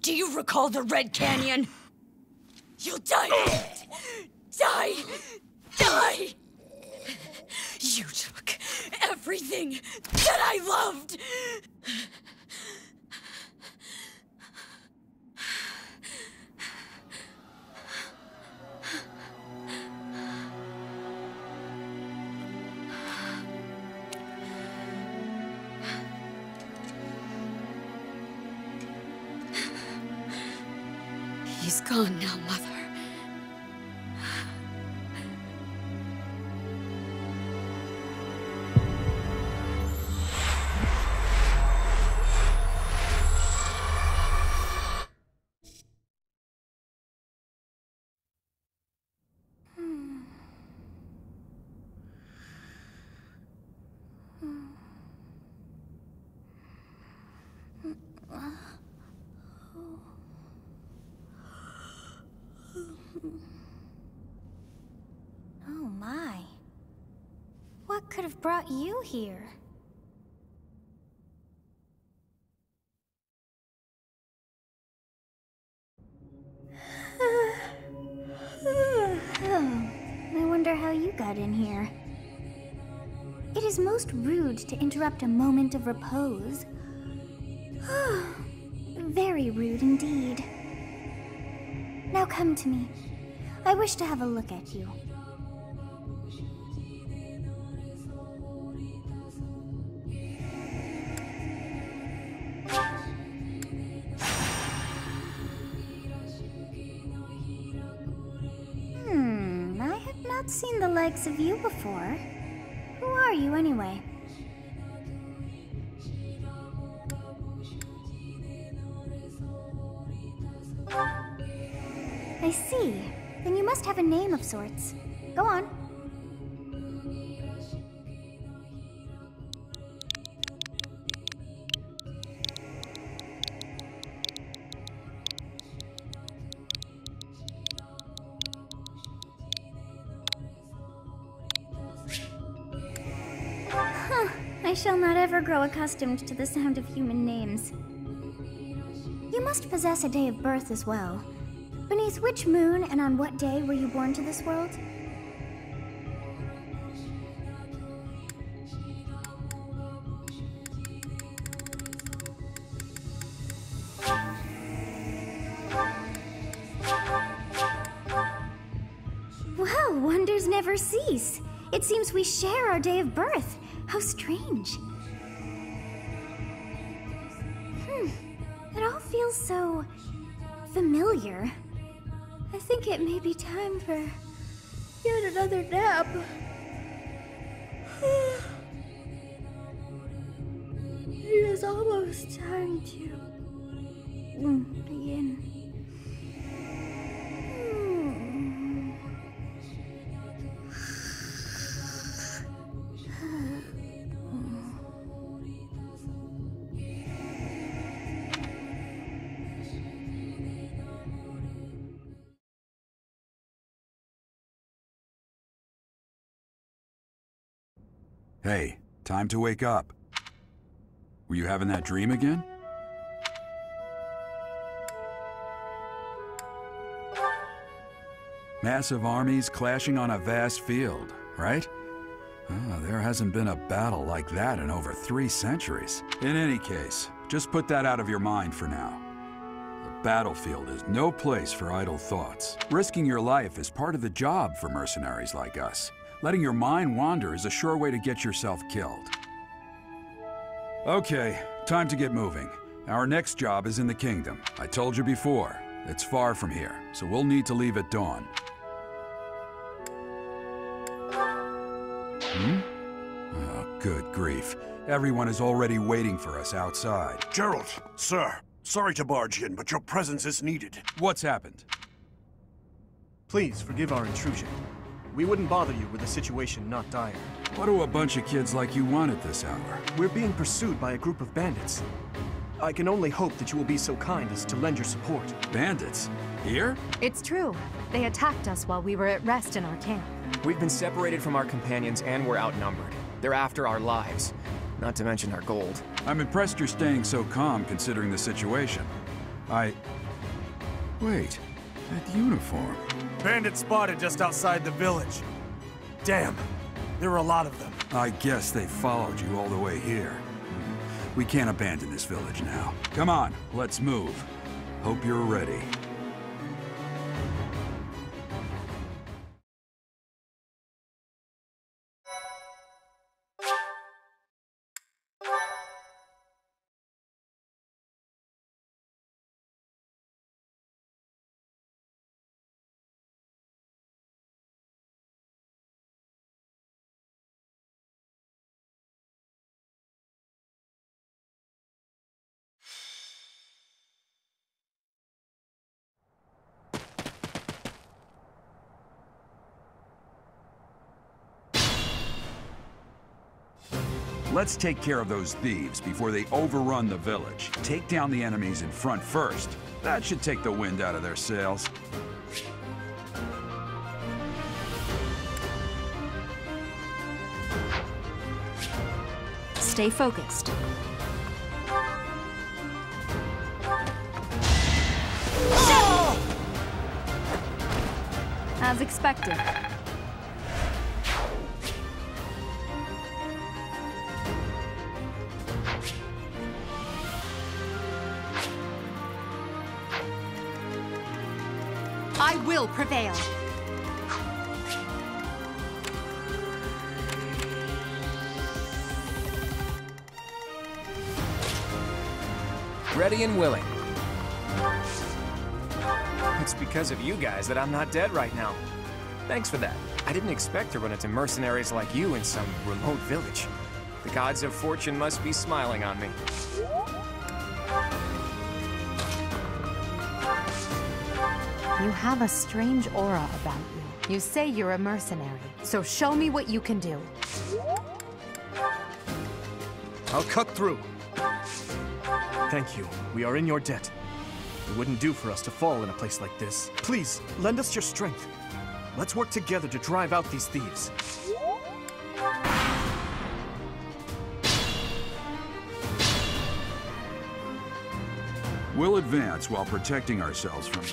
Do you recall the Red Canyon? You'll die in it! Die! Die! You took everything that I loved! He's gone now, Mother. Oh my. What could have brought you here? I wonder how you got in here. It is most rude to interrupt a moment of repose. Very rude indeed. Now come to me. I wish to have a look at you. I have not seen the likes of you before. Who are you anyway? I see. Then you must have a name of sorts. Go on. I shall not ever grow accustomed to the sound of human names. You must possess a day of birth as well. Beneath which moon and on what day were you born to this world? Well, wonders never cease. It seems we share our day of birth. How strange. It all feels so familiar. I think it may be time for yet another nap. It is almost time to begin. Hey, time to wake up. Were you having that dream again? Massive armies clashing on a vast field, right? There hasn't been a battle like that in over 3 centuries. In any case, just put that out of your mind for now. The battlefield is no place for idle thoughts. Risking your life is part of the job for mercenaries like us. Letting your mind wander is a sure way to get yourself killed. Okay, time to get moving. Our next job is in the kingdom. I told you before, it's far from here, so we'll need to leave at dawn. Oh, good grief. Everyone is already waiting for us outside. Gerald, sir, sorry to barge in, but your presence is needed. What's happened? Please forgive our intrusion. We wouldn't bother you with a situation not dire. What do a bunch of kids like you want at this hour? We're being pursued by a group of bandits. I can only hope that you will be so kind as to lend your support. Bandits? Here? It's true. They attacked us while we were at rest in our camp. We've been separated from our companions and we're outnumbered. They're after our lives, not to mention our gold. I'm impressed you're staying so calm considering the situation. Wait, that uniform. Bandits spotted just outside the village. Damn, there were a lot of them. I guess they followed you all the way here. We can't abandon this village now. Come on, let's move. Hope you're ready. Let's take care of those thieves before they overrun the village. Take down the enemies in front first. That should take the wind out of their sails. Stay focused. As expected. I will prevail. Ready and willing. It's because of you guys that I'm not dead right now. Thanks for that. I didn't expect to run into mercenaries like you in some remote village. The gods of fortune must be smiling on me. You have a strange aura about you. You say you're a mercenary, so show me what you can do. I'll cut through. Thank you. We are in your debt. It wouldn't do for us to fall in a place like this. Please, lend us your strength. Let's work together to drive out these thieves. We'll advance while protecting ourselves from...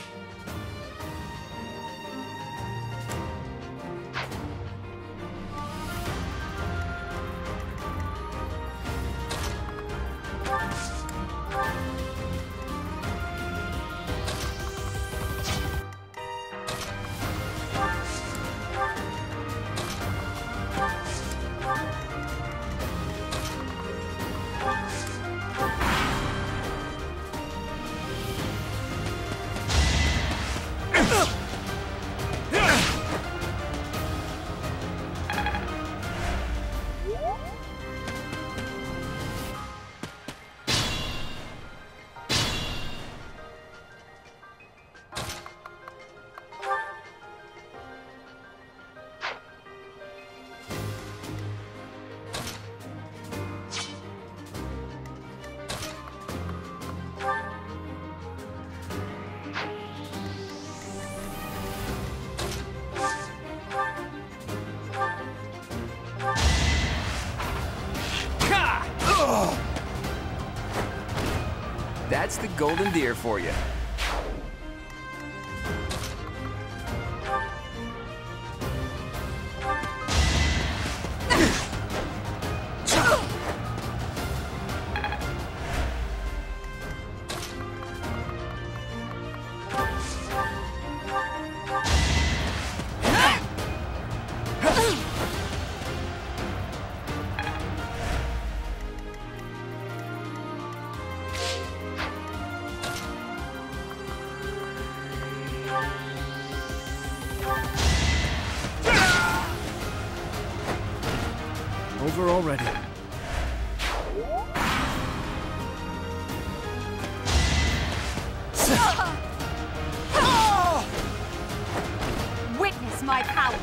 That's the golden deer for you. over already. Witness my power!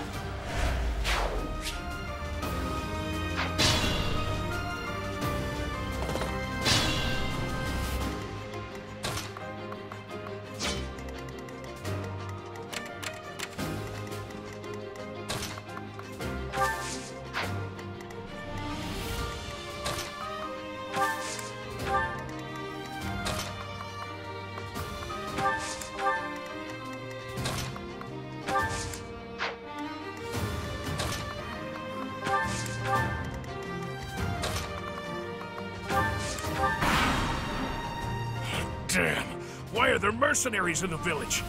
Damn! Why are there mercenaries in the village?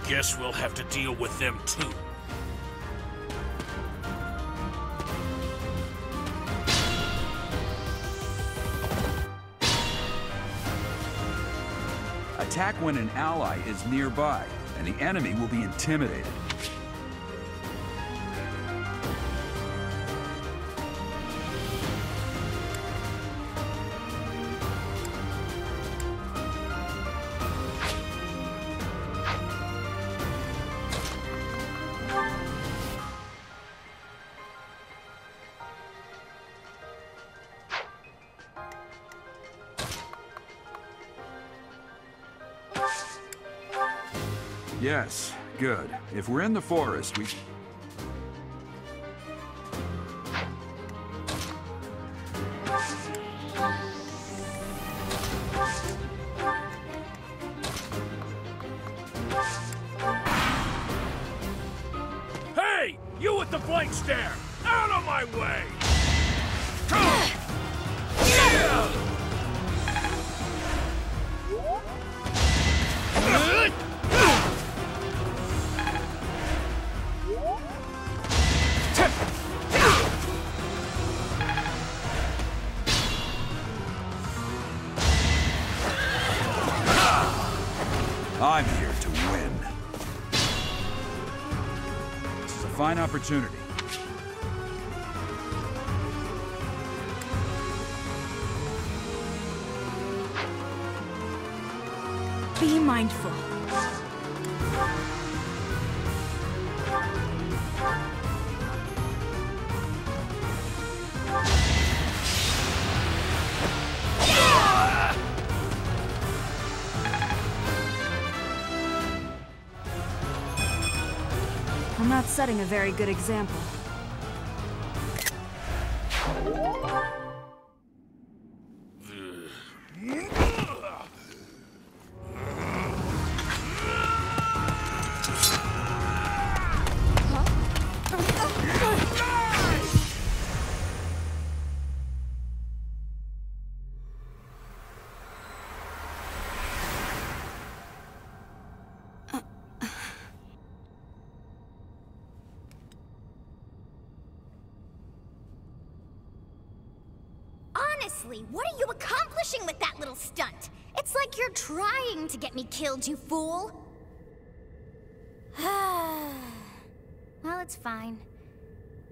Guess we'll have to deal with them too. Attack when an ally is nearby, and the enemy will be intimidated. Yes, good. If we're in the forest, we... Hey! You with the blank stare! Out of my way! I'm here to win. This is a fine opportunity. Be mindful. I'm not setting a very good example. Honestly, what are you accomplishing with that little stunt? It's like you're trying to get me killed, you fool. Well, it's fine.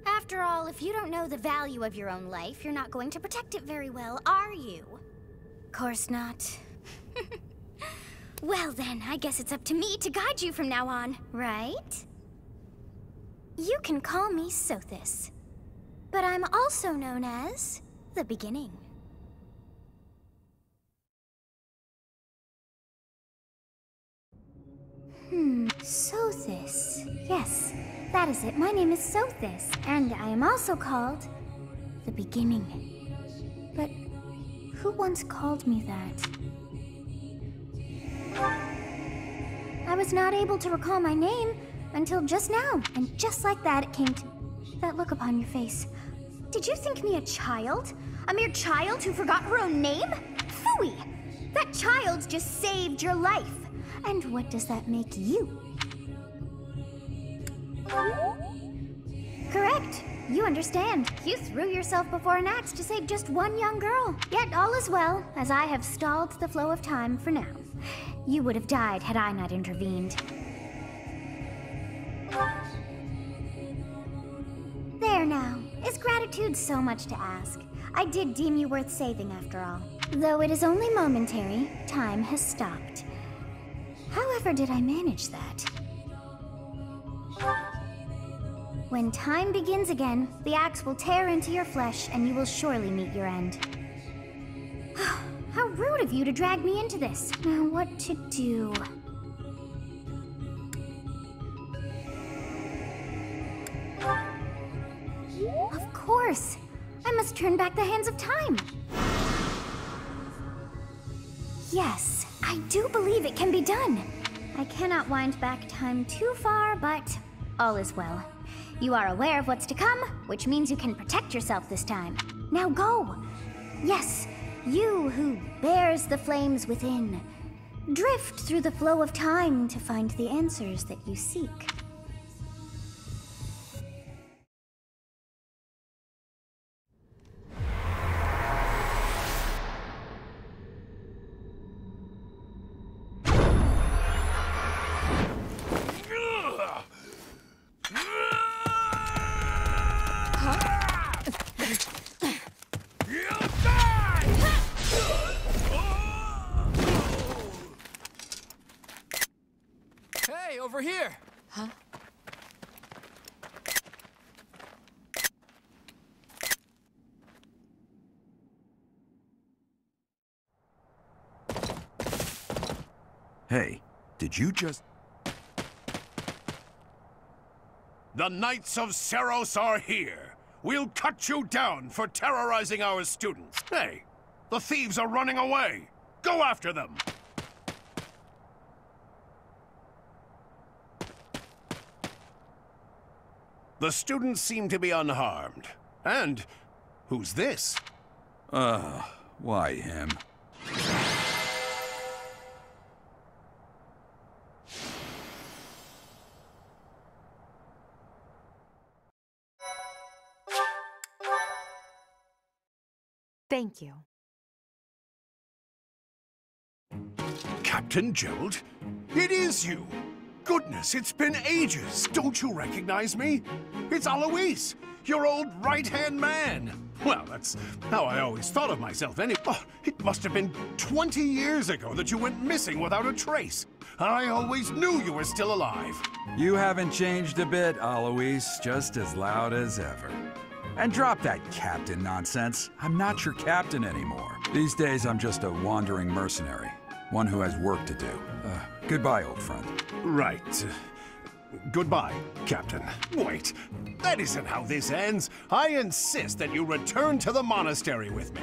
After all, if you don't know the value of your own life, you're not going to protect it very well, are you? Course not. Well then, I guess it's up to me to guide you from now on, right? You can call me Sothis, but I'm also known as the Beginning. Sothis. Yes, that is it. My name is Sothis, and I am also called the Beginning. But who once called me that? I was not able to recall my name until just now, and just like that it came to that look upon your face. Did you think me a child? A mere child who forgot her own name? Phooey! That child just saved your life. And what does that make you? Correct. You understand. You threw yourself before an axe to save just one young girl. Yet all is well, as I have stalled the flow of time for now. You would have died had I not intervened. There now. Is gratitude gratitude's so much to ask. I did deem you worth saving after all. Though it is only momentary, time has stopped. However did I manage that? When time begins again, the axe will tear into your flesh and you will surely meet your end. How rude of you to drag me into this. Now what to do? Of course! I must turn back the hands of time! Yes, I do believe it can be done! I cannot wind back time too far, but all is well. You are aware of what's to come, which means you can protect yourself this time. Now go! Yes, you who bears the flames within. Drift through the flow of time to find the answers that you seek. Hey, over here! Huh? Hey, did you just... The Knights of Seros are here. We'll cut you down for terrorizing our students. Hey, the thieves are running away. Go after them. The students seem to be unharmed. And who's this? Why him? Thank you. Captain Gerald? It is you! Goodness, it's been ages! Don't you recognize me? It's Alois, your old right-hand man! Well, that's how I always thought of myself anyway. Oh, it must have been 20 years ago that you went missing without a trace. I always knew you were still alive. You haven't changed a bit, Alois. Just as loud as ever. And drop that captain nonsense. I'm not your captain anymore. These days, I'm just a wandering mercenary. One who has work to do. Goodbye, old friend. Right. Goodbye, Captain. Wait, that isn't how this ends. I insist that you return to the monastery with me.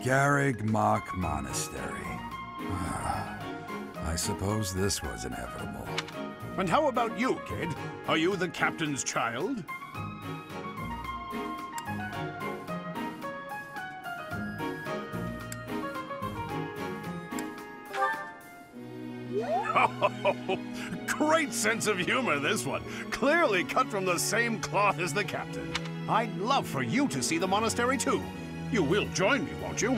Garreg Mach Monastery. I suppose this was inevitable. And how about you, kid? Are you the captain's child? Oh, great sense of humor, this one. Clearly cut from the same cloth as the captain. I'd love for you to see the monastery, too. You will join me, won't you?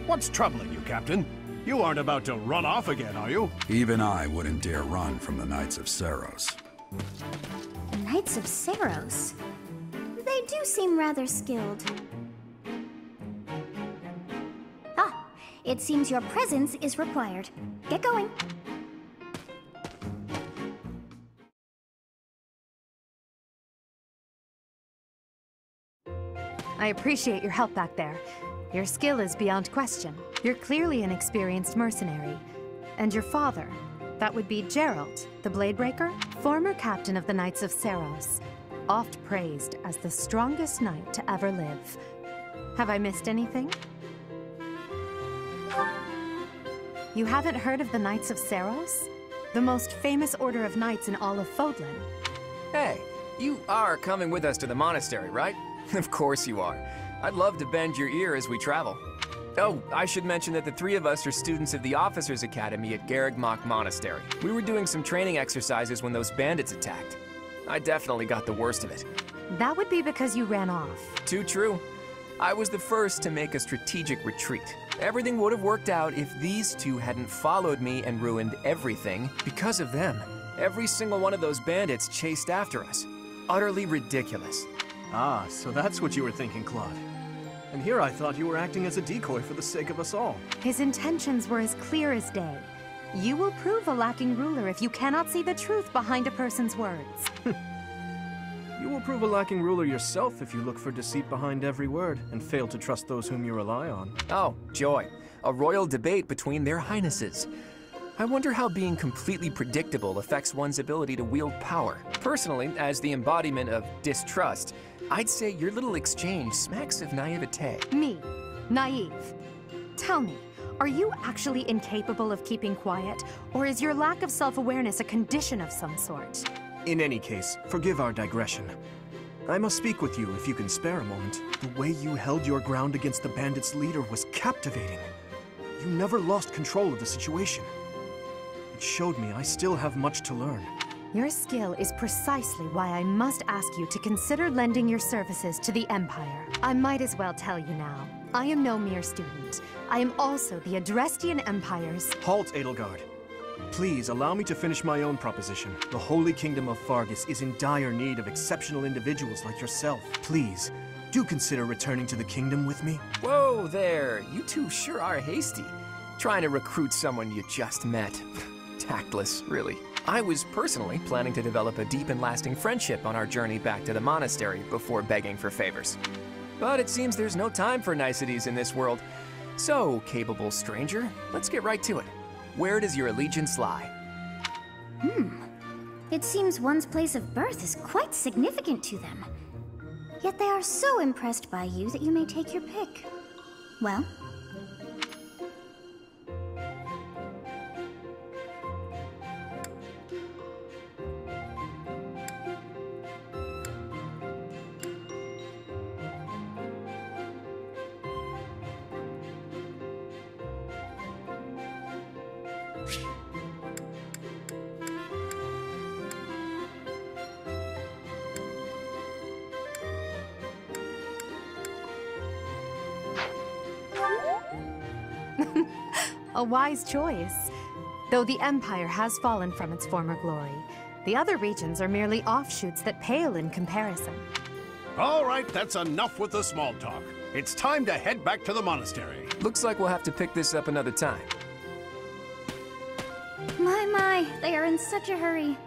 What's troubling you, Captain? You aren't about to run off again, are you? Even I wouldn't dare run from the Knights of Seros. The Knights of Seros? They do seem rather skilled. It seems your presence is required. Get going. I appreciate your help back there. Your skill is beyond question. You're clearly an experienced mercenary. And your father, that would be Gerald, the Bladebreaker, former captain of the Knights of Seros, oft praised as the strongest knight to ever live. Have I missed anything? You haven't heard of the Knights of Seros? The most famous order of knights in all of Fodlan. Hey, you are coming with us to the monastery, right? Of course you are. I'd love to bend your ear as we travel. Oh, I should mention that the three of us are students of the Officers' Academy at Garreg Mach Monastery. We were doing some training exercises when those bandits attacked. I definitely got the worst of it. That would be because you ran off. Too true. I was the first to make a strategic retreat. Everything would have worked out if these two hadn't followed me and ruined everything because of them. Every single one of those bandits chased after us. utterly ridiculous. Ah, so that's what you were thinking, Claude. And here I thought you were acting as a decoy for the sake of us all. His intentions were as clear as day. You will prove a lacking ruler if you cannot see the truth behind a person's words. You will prove a lacking ruler yourself if you look for deceit behind every word and fail to trust those whom you rely on. Oh, joy. A royal debate between their highnesses. I wonder how being completely predictable affects one's ability to wield power. Personally, as the embodiment of distrust, I'd say your little exchange smacks of naivete. Me, naive. Tell me, are you actually incapable of keeping quiet, or is your lack of self-awareness a condition of some sort? In any case, forgive our digression. I must speak with you if you can spare a moment. The way you held your ground against the bandits' leader was captivating. You never lost control of the situation. It showed me I still have much to learn. Your skill is precisely why I must ask you to consider lending your services to the Empire. I might as well tell you now. I am no mere student. I am also the Adrestian Empire's... Halt, Edelgard. Please allow me to finish my own proposition. The Holy Kingdom of Fargus is in dire need of exceptional individuals like yourself. Please, do consider returning to the kingdom with me. Whoa there, you two sure are hasty. Trying to recruit someone you just met. Tactless, really. I was personally planning to develop a deep and lasting friendship on our journey back to the monastery before begging for favors. But it seems there's no time for niceties in this world. So, capable stranger, let's get right to it. Where does your allegiance lie? It seems one's place of birth is quite significant to them. Yet they are so impressed by you that you may take your pick. Well? A wise choice. Though the Empire has fallen from its former glory, the other regions are merely offshoots that pale in comparison. All right, that's enough with the small talk. It's time to head back to the monastery. Looks like we'll have to pick this up another time. My, they are in such a hurry.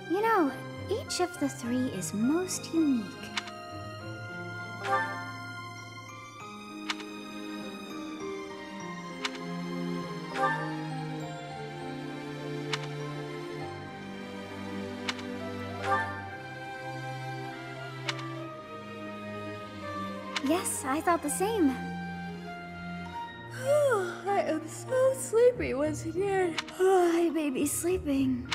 You know, each of the three is most unique. Yes, I thought the same. I am so sleepy once again. I may be sleeping.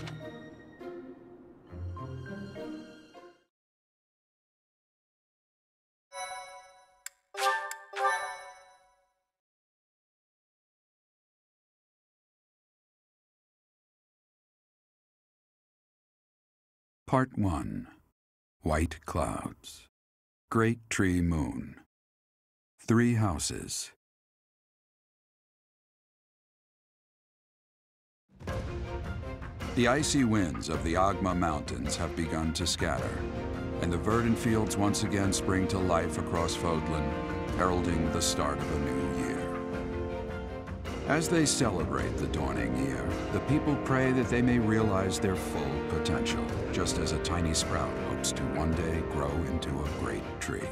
Part 1. White Clouds. Great Tree Moon. 3 houses. The icy winds of the Agma Mountains have begun to scatter, and the verdant fields once again spring to life across Fodlan, heralding the start of a new year. As they celebrate the dawning year, the people pray that they may realize their full potential, just as a tiny sprout hopes to one day grow into a great tree.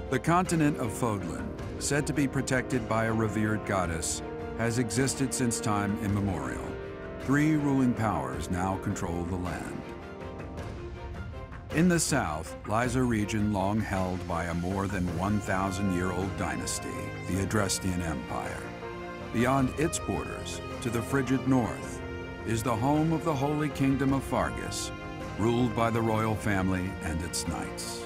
The continent of Fodlan, said to be protected by a revered goddess, has existed since time immemorial. 3 ruling powers now control the land. In the south lies a region long held by a more than 1,000-year-old dynasty, the Adrestian Empire. Beyond its borders, to the frigid north, is the home of the Holy Kingdom of Fargus, ruled by the royal family and its knights.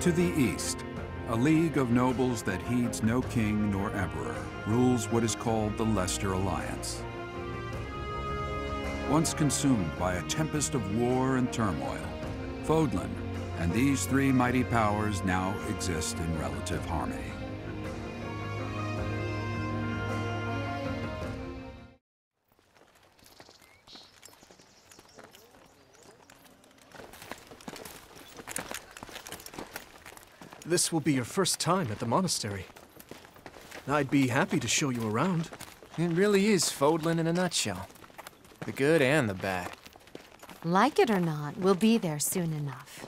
To the east, a league of nobles that heeds no king nor emperor rules what is called the Leicester Alliance. Once consumed by a tempest of war and turmoil, Fodlan and these 3 mighty powers now exist in relative harmony. this will be your first time at the monastery. I'd be happy to show you around. It really is Fodlan in a nutshell. The good and the bad. Like it or not, we'll be there soon enough.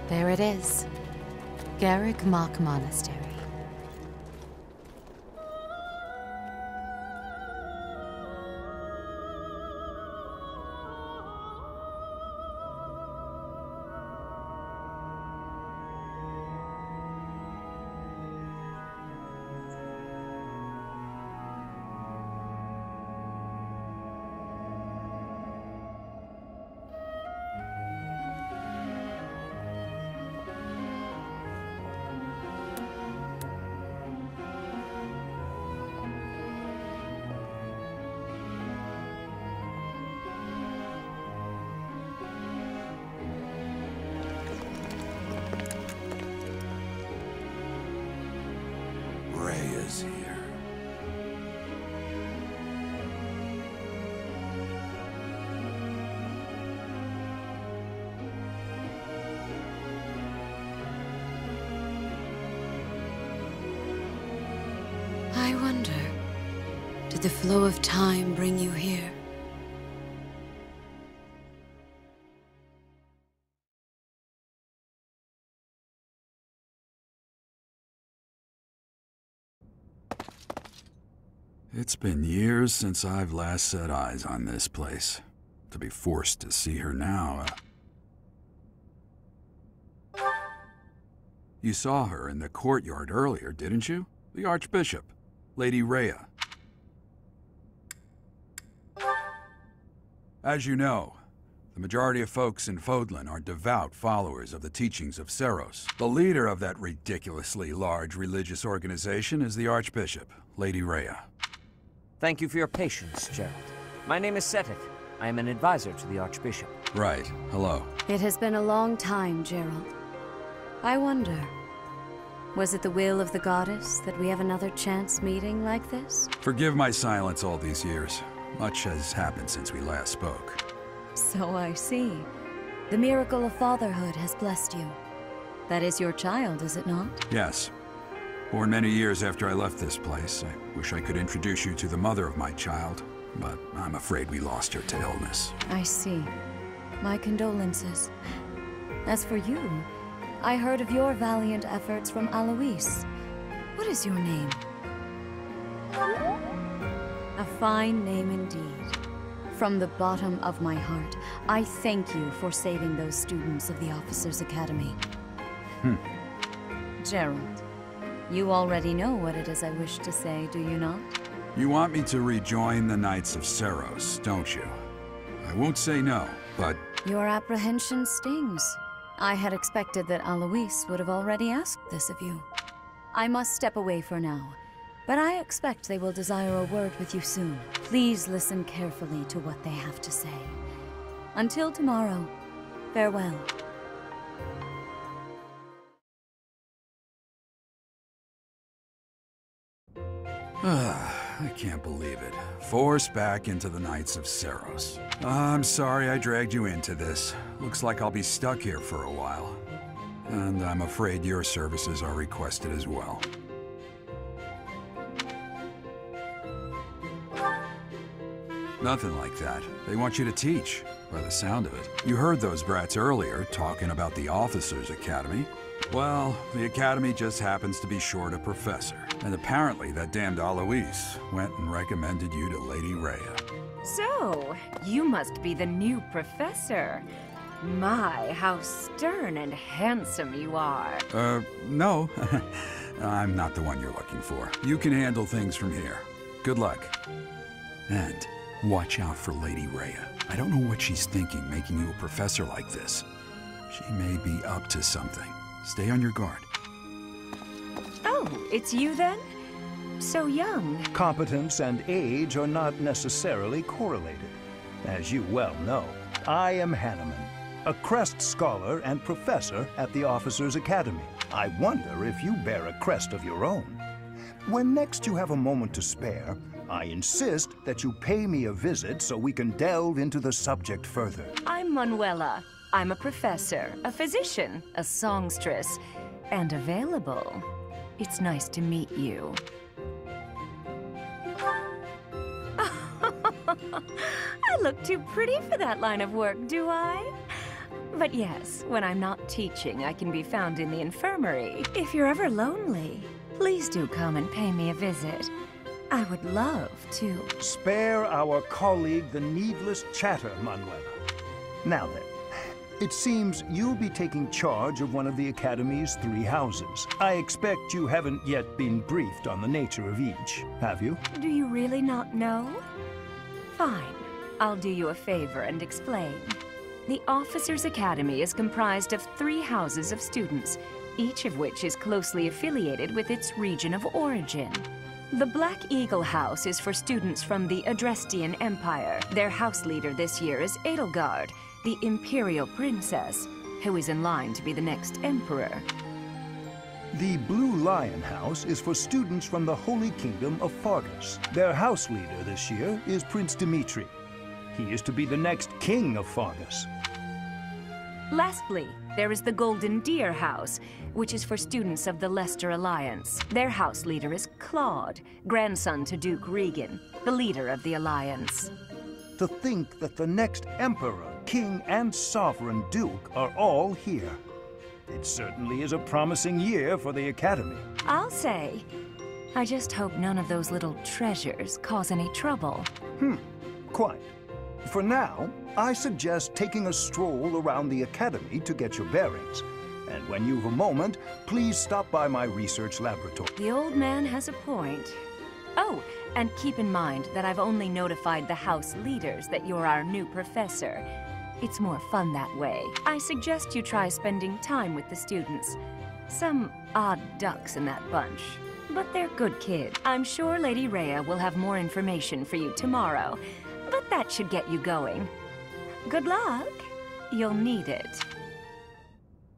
There it is. Garrick Mock Monastery. Rhea's here. I wonder, did the flow of time bring you here? It's been years since I've last set eyes on this place. To be forced to see her now, You saw her in the courtyard earlier, didn't you? The Archbishop, Lady Rhea. As you know, the majority of folks in Fodlan are devout followers of the teachings of Seros. The leader of that ridiculously large religious organization is the Archbishop, Lady Rhea. Thank you for your patience, Gerald. My name is Seteth. I am an advisor to the Archbishop. Right. Hello. It has been a long time, Gerald. I wonder, was it the will of the goddess that we have another chance meeting like this? Forgive my silence all these years. Much has happened since we last spoke. So I see. The miracle of fatherhood has blessed you. That is your child, is it not? Yes. Born many years after I left this place. I wish I could introduce you to the mother of my child, but I'm afraid we lost her to illness. I see. My condolences. As for you, I heard of your valiant efforts from Alois. What is your name? A fine name indeed. From the bottom of my heart, I thank you for saving those students of the Officers' Academy. Gerald, you already know what it is I wish to say, do you not? You want me to rejoin the Knights of Seros, don't you? I won't say no, but... Your apprehension stings. I had expected that Alois would have already asked this of you. I must step away for now, but I expect they will desire a word with you soon. Please listen carefully to what they have to say. Until tomorrow, farewell. I can't believe it. Forced back into the Knights of Seros. I'm sorry I dragged you into this. Looks like I'll be stuck here for a while. And I'm afraid your services are requested as well. Nothing like that. They want you to teach, by the sound of it. You heard those brats earlier talking about the Officers' Academy. Well, the Academy just happens to be short a professor. And apparently that damned Alois went and recommended you to Lady Rhea. So, you must be the new professor. My, how stern and handsome you are. No. I'm not the one you're looking for. You can handle things from here. Good luck. And watch out for Lady Rhea. I don't know what she's thinking making you a professor like this. She may be up to something. Stay on your guard. Oh, it's you then? So young. Competence and age are not necessarily correlated. As you well know, I am Hanneman, a Crest Scholar and Professor at the Officers' Academy. I wonder if you bear a crest of your own. When next you have a moment to spare, I insist that you pay me a visit so we can delve into the subject further. I'm Manuela. I'm a professor, a physician, a songstress, and available. It's nice to meet you. I look too pretty for that line of work, do I? But yes, when I'm not teaching, I can be found in the infirmary. If you're ever lonely, please do come and pay me a visit. I would love to. Spare our colleague the needless chatter, Manuela. Now then, it seems you'll be taking charge of one of the Academy's 3 houses. I expect you haven't yet been briefed on the nature of each, have you? Do you really not know? Fine. I'll do you a favor and explain. The Officers' Academy is comprised of 3 houses of students, each of which is closely affiliated with its region of origin. The Black Eagle House is for students from the Adrestian Empire. Their house leader this year is Edelgard, the Imperial Princess, who is in line to be the next Emperor. The Blue Lion House is for students from the Holy Kingdom of Fargus. Their house leader this year is Prince Dimitri. He is to be the next King of Fargus. Lastly, there is the Golden Deer House, which is for students of the Leicester Alliance. Their house leader is Claude, grandson to Duke Regan, the leader of the Alliance. To think that the next Emperor, King, and Sovereign Duke are all here. It certainly is a promising year for the Academy. I'll say. I just hope none of those little treasures cause any trouble. Quite. For now, I suggest taking a stroll around the Academy to get your bearings. And when you've a moment, please stop by my research laboratory. The old man has a point. Oh, and keep in mind that I've only notified the house leaders that you're our new professor. It's more fun that way. I suggest you try spending time with the students. Some odd ducks in that bunch, but they're good kids. I'm sure Lady Rhea will have more information for you tomorrow, but that should get you going. Good luck. You'll need it.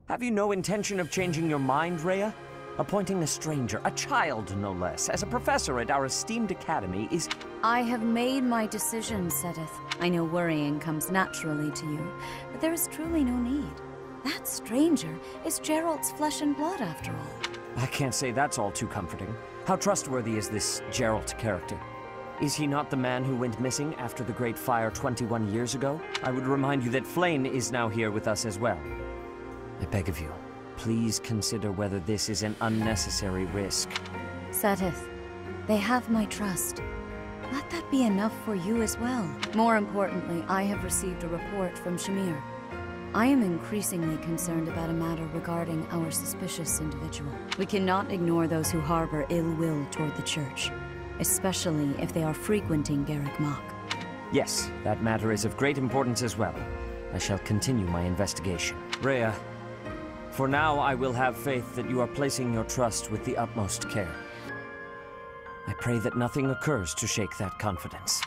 Have you no intention of changing your mind, Rhea? Appointing a stranger, a child no less, as a professor at our esteemed academy is... I have made my decision, Sedith. I know worrying comes naturally to you, but there is truly no need. That stranger is Geralt's flesh and blood, after all. I can't say that's all too comforting. How trustworthy is this Geralt character? Is he not the man who went missing after the Great Fire 21 years ago? I would remind you that Flayn is now here with us as well. I beg of you, please consider whether this is an unnecessary risk. Sedith, they have my trust. Let that be enough for you as well. More importantly, I have received a report from Shamir. I am increasingly concerned about a matter regarding our suspicious individual. We cannot ignore those who harbor ill will toward the Church, especially if they are frequenting Garrick Mach. Yes, that matter is of great importance as well. I shall continue my investigation. Rhea, for now I will have faith that you are placing your trust with the utmost care. I pray that nothing occurs to shake that confidence.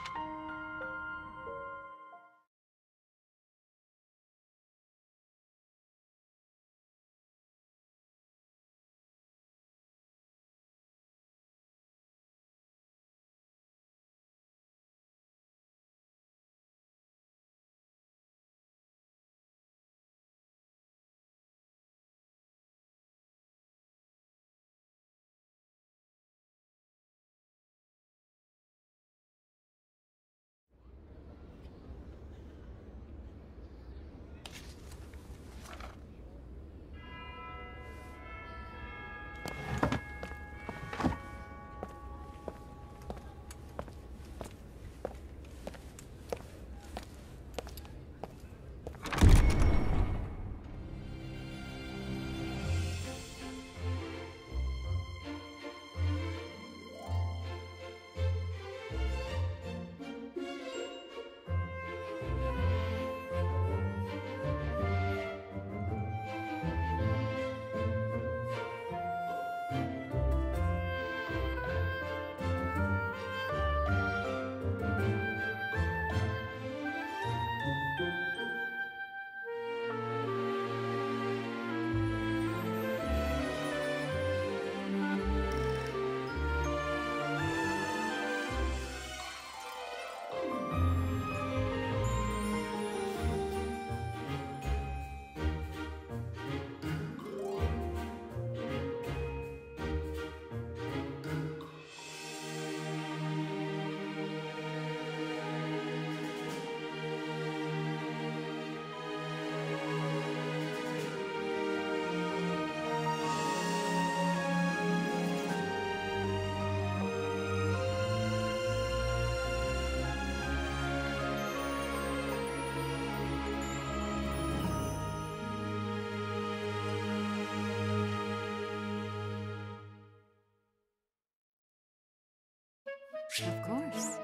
Of course.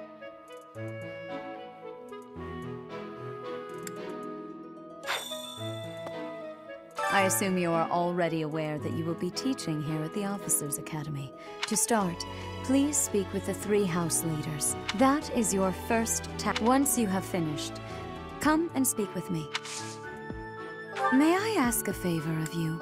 I assume you are already aware that you will be teaching here at the Officers' Academy. To start, please speak with the 3 house leaders. That is your first task. Once you have finished, come and speak with me. May I ask a favor of you?